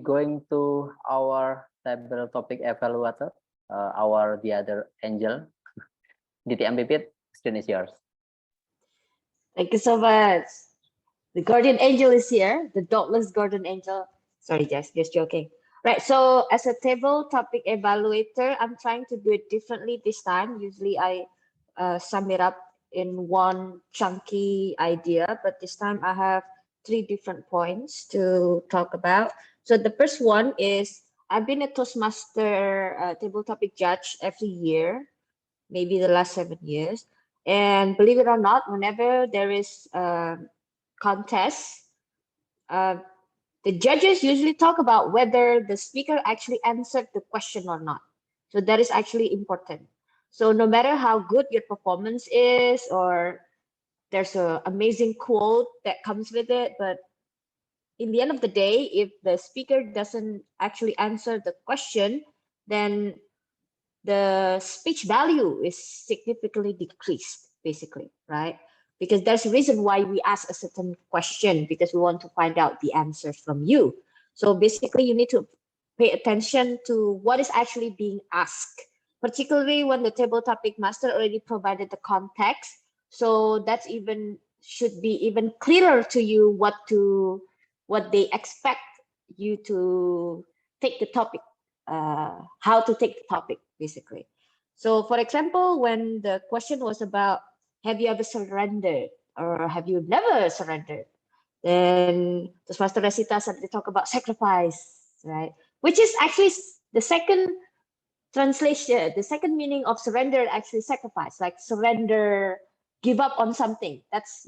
going to our table topic evaluator, the other angel, DTM Pipit. Screen is yours. Thank you so much. The guardian angel is here, the dauntless guardian angel. Sorry, Jess, just joking. Right, so as a table topic evaluator, I'm trying to do it differently this time. Usually I sum it up in one chunky idea, but this time I have 3 different points to talk about. So the first one is I've been a Toastmaster table topic judge every year, maybe the last 7 years. And believe it or not, whenever there is a contest, the judges usually talk about whether the speaker actually answered the question or not. So that is actually important. So no matter how good your performance is, or there's an amazing quote that comes with it, but in the end of the day, if the speaker doesn't actually answer the question, then the speech value is significantly decreased, basically, right? Because there's a reason why we ask a certain question, because we want to find out the answer from you. So basically, you need to pay attention to what is actually being asked, particularly when the table topic master already provided the context. So that's should be even clearer to you what they expect you to take the topic, how to take the topic, basically. So for example, when the question was about, have you ever surrendered or have you never surrendered? Then Toastmaster Resita started to talk about sacrifice, right? Which is actually the second translation, the second meaning of surrender, actually sacrifice, like surrender, give up on something. That's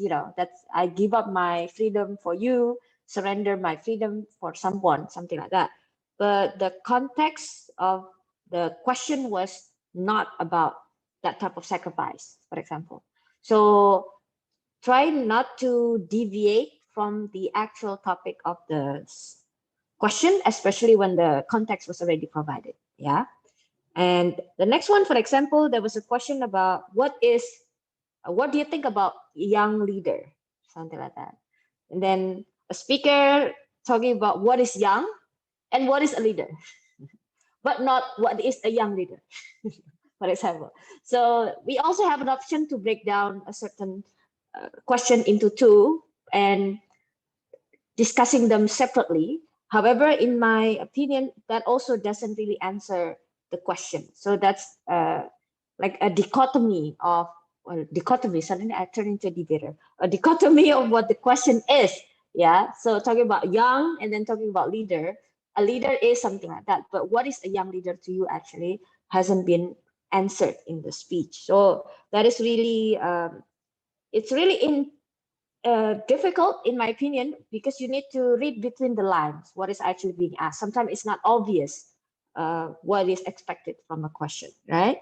I give up my freedom for you, surrender my freedom for someone, something like that. But the context of the question was not about that type of sacrifice, for example. So try not to deviate from the actual topic of the question, especially when the context was already provided. Yeah. And the next one, for example, there was a question about what do you think about young leader? Something like that. And then a speaker talking about what is young and what is a leader, but not what is a young leader, for example. So we also have an option to break down a certain question into 2 and discussing them separately. However, in my opinion, that also doesn't really answer the question. So that's like a dichotomy suddenly I turn into a debater, a dichotomy of what the question is. Yeah. So talking about young and then talking about leader, a leader is something like that. But what is a young leader to you actually hasn't been answered in the speech. So that is really, it's really difficult in my opinion, because you need to read between the lines what is actually being asked. Sometimes it's not obvious what is expected from a question, right?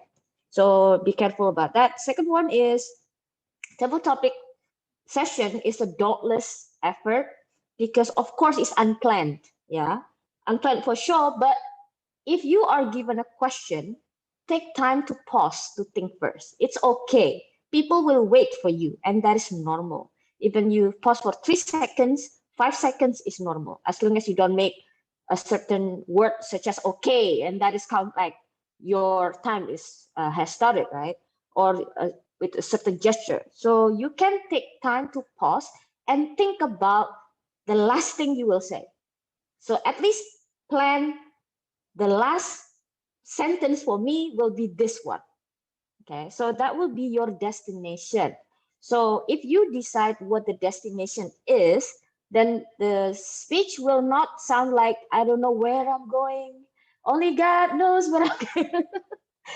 So be careful about that. Second one is table topic session is a dauntless effort, because of course it's unplanned. Yeah, unplanned for sure. But if you are given a question, take time to pause to think first. It's okay. People will wait for you, and that is normal. Even you pause for 3 seconds, 5 seconds is normal, as long as you don't make a certain word such as okay, and that is count like your time is has started, right? Or with a certain gesture. So you can take time to pause and think about the last thing you will say. So at least plan the last sentence for me will be this one. Okay, so that will be your destination. So if you decide what the destination is, then the speech will not sound like, I don't know where I'm going. Only God knows where I'm going.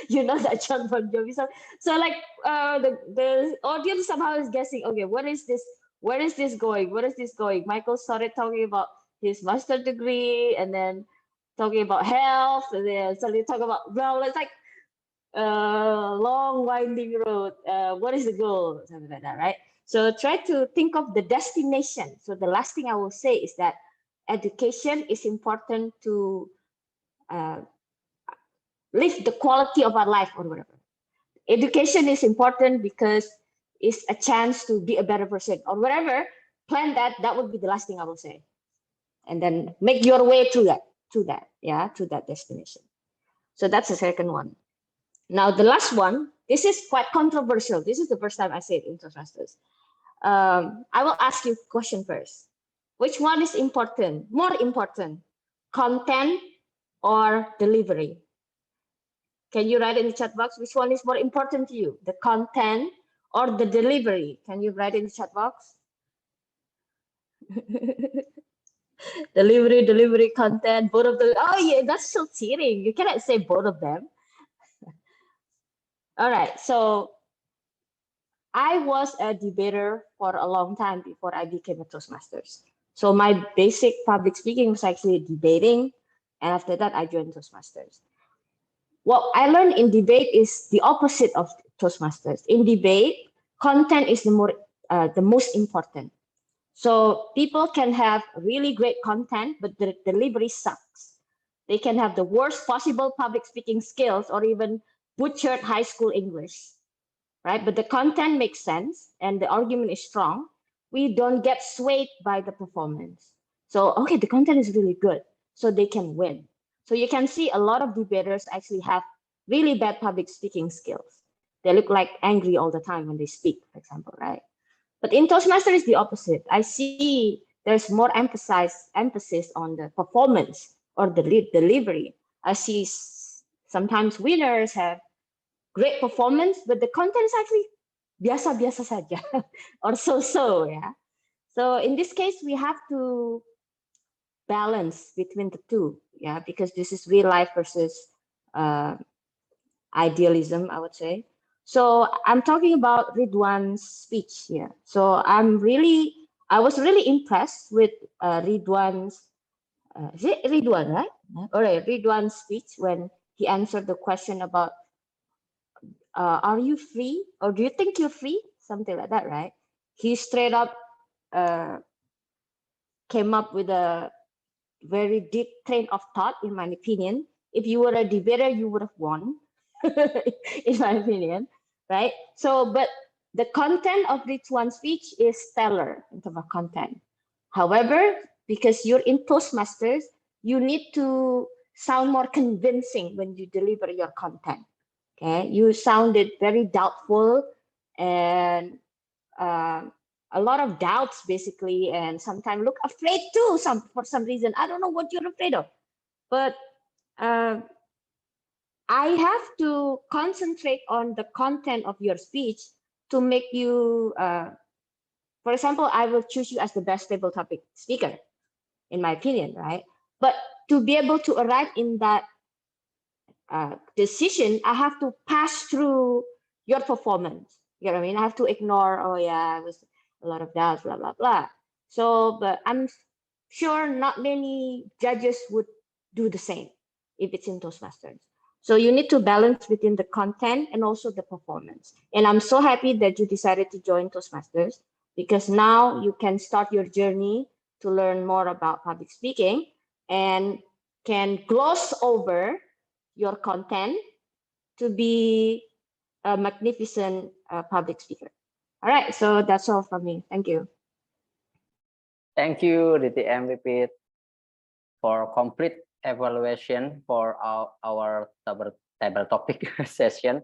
You know that John Bon Jovi song. So like the audience somehow is guessing, okay, what is this? Where is this going? Where is this going? Michael started talking about his master's degree, and then talking about health, and then suddenly talk about, well, it's like long winding road. What is the goal? Something like that, right? So try to think of the destination. So the last thing I will say is that education is important to lift the quality of our life or whatever. Education is important because it's a chance to be a better person or whatever. Plan that. That would be the last thing I will say. And then make your way through that. to that, yeah, to that destination. So that's the second one. Now the last one, this is quite controversial. This is the first time I say it in Toastmasters. I will ask you a question first. Which one is important, more important, content or delivery? Can you write in the chat box which one is more important to you, the content or the delivery? Can you write in the chat box? Delivery, content, both of them. Oh yeah, that's so cheating. You cannot say both of them. All right, so I was a debater for a long time before I became a Toastmasters. So my basic public speaking was actually debating, and after that I joined Toastmasters. What I learned in debate is the opposite of Toastmasters. In debate, content is the most important. So people can have really great content, but the delivery sucks. They can have the worst possible public speaking skills or even butchered high school English, right? But the content makes sense and the argument is strong. We don't get swayed by the performance. So, okay, the content is really good, so they can win. So you can see a lot of debaters actually have really bad public speaking skills. They look like angry all the time when they speak, for example, right? But in Toastmaster is the opposite. I see there's more emphasis on the performance or the delivery. I see sometimes winners have great performance, but the content is actually biasa-biasa saja or so-so, yeah. So in this case, we have to balance between the two, yeah, because this is real life versus idealism, I would say. So I'm talking about Ridwan's speech here. So I was really impressed with Ridwan's, is it Ridwan, right? All right, Ridwan's speech when he answered the question about, are you free? Or do you think you're free? Something like that, right? He straight up came up with a very deep train of thought, in my opinion. If you were a debater, you would have won, in my opinion, right? So, but the content of this one speech is stellar in terms of content. However, because you're in Toastmasters, you need to sound more convincing when you deliver your content. Okay, you sounded very doubtful and a lot of doubts basically, and sometimes look afraid too. For some reason, I don't know what you're afraid of, but I have to concentrate on the content of your speech to make you. For example, I will choose you as the best table topic speaker, in my opinion, right? But to be able to arrive in that decision, I have to pass through your performance. You know what I mean? I have to ignore, oh yeah, it was a lot of doubts, blah, blah, blah. So, but I'm sure not many judges would do the same if it's in Toastmasters. So you need to balance between the content and also the performance. And I'm so happy that you decided to join Toastmasters because now you can start your journey to learn more about public speaking and can gloss over your content to be a magnificent public speaker. All right, so that's all from me. Thank you. Thank you, DTM Pipit, for complete evaluation for our table topic session.